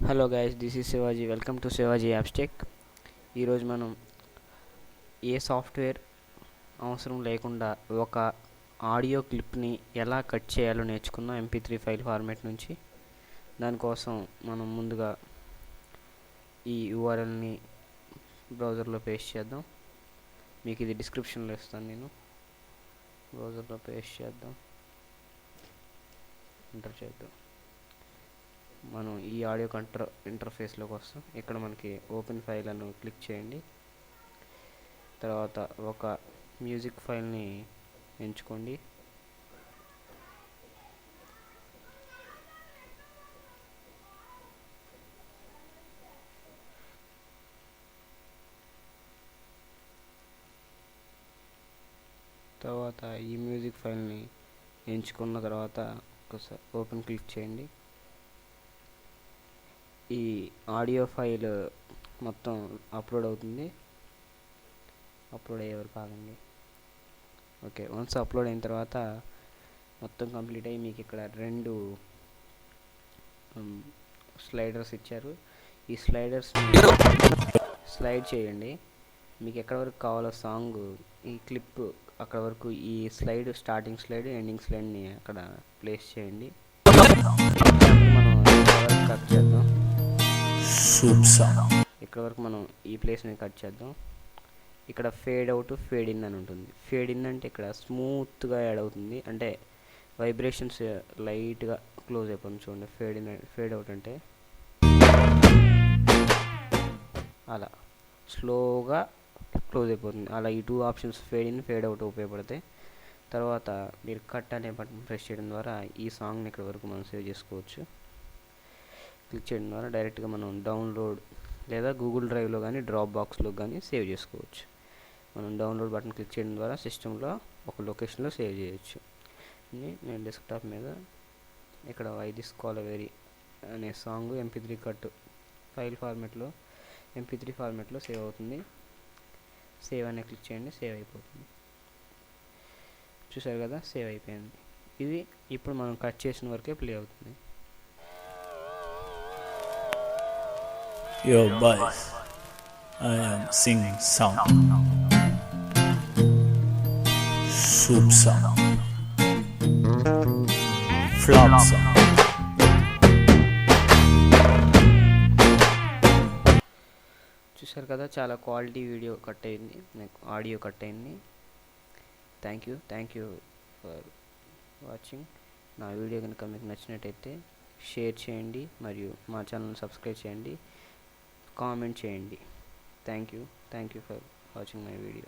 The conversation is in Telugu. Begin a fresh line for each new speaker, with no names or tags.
Hello guys, this is Shivaji. Welcome to Shivaji Appstech. ఈరోజు మనం ఏ సాఫ్ట్వేర్ అవసరం లేకుండా ఒక ఆడియో క్లిప్ని ఎలా కట్ చేయాలో నేర్చుకుందాం MP3 ఫైల్ ఫార్మాట్ నుంచి. దానికోసం మనం ముందుగా ఈ URLని బ్రౌజర్లో పేస్ట్ చేద్దాం. మీకు ఇది డిస్క్రిప్షన్లో ఇస్తాను. నేను బ్రౌజర్లో పేస్ట్ చేద్దాం, ఎంటర్ చేద్దాం. మనం ఈ ఆడియో ఇంటర్ఫేస్లోకి వస్తాం. ఇక్కడ మనకి ఓపెన్ ఫైల్ అని క్లిక్ చేయండి. తర్వాత ఒక మ్యూజిక్ ఫైల్ని ఎంచుకోండి. తర్వాత ఈ మ్యూజిక్ ఫైల్ని ఎంచుకున్న తర్వాత ఒకసారి ఓపెన్ క్లిక్ చేయండి. ఈ ఆడియో ఫైల్ మొత్తం అప్లోడ్ అవుతుంది. అప్లోడ్ అయ్యే వరకు ఆగండి. ఓకే, వన్స్ అప్లోడ్ అయిన తర్వాత మొత్తం కంప్లీట్ అయ్యి మీకు ఇక్కడ రెండు స్లైడర్స్ ఇచ్చారు. ఈ స్లైడర్స్ స్లైడ్ చేయండి. మీకు ఎక్కడ వరకు కావాలో సాంగ్, ఈ క్లిప్ అక్కడ వరకు ఈ స్లైడ్, స్టార్టింగ్ స్లైడ్, ఎండింగ్ స్లైడ్ని అక్కడ ప్లేస్ చేయండి. మనం కట్ చేద్దాం. ఇక్కడ వరకు మనం ఈ ప్లేస్ని కట్ చేద్దాం. ఇక్కడ ఫేడ్ అవుట్, ఫేడ్ ఇన్ అని ఉంటుంది. ఫేడ్ ఇన్ అంటే ఇక్కడ స్మూత్గా యాడ్ అవుతుంది, అంటే వైబ్రేషన్స్ లైట్గా క్లోజ్ అయిపోతుంది. చూడండి, ఫేడ్ ఇన్. ఫేడ్ అవుట్ అంటే అలా స్లోగా క్లోజ్ అయిపోతుంది. అలా ఈ two options, fade in, fade out, ఉపయోగపడతాయి. తర్వాత మీరు కట్ అనే బటన్ ప్రెస్ చేయడం ద్వారా ఈ సాంగ్ని ఇక్కడ వరకు మనం సేవ్ చేసుకోవచ్చు. క్లిక్ చేయడం ద్వారా డైరెక్ట్గా మనం డౌన్లోడ్ లేదా గూగుల్ డ్రైవ్లో కానీ డ్రాప్ బాక్స్లో కానీ సేవ్ చేసుకోవచ్చు. మనం డౌన్లోడ్ బటన్ క్లిక్ చేయడం ద్వారా సిస్టంలో ఒక లొకేషన్లో సేవ్ చేయొచ్చు. నేను డెస్క్టాప్ మీద ఇక్కడ వై దిస్ కాలవేరీ అనే సాంగ్ MP3 కట్ ఫైల్ ఫార్మాట్లో, MP3 ఫార్మాట్లో సేవ్ అవుతుంది. సేవ్ అనే క్లిక్ చేయండి, సేవ్ అయిపోతుంది. చూసారు కదా, సేవ్ అయిపోయింది. ఇది ఇప్పుడు మనం కట్ చేసిన వరకే ప్లే అవుతుంది.
Your voice, I am singing song, soup song, flop song.
చూసారు కదా, చాలా క్వాలిటీ వీడియో కట్ అయింది, ఆడియో కట్ అయింది. Thank you for watching. నా వీడియో కనుక మీకు నచ్చినట్టయితే షేర్ చేయండి మరియు మా ఛానల్ని సబ్స్క్రైబ్ చేయండి, కామెంట్ చేయండి. Thank you for watching my video.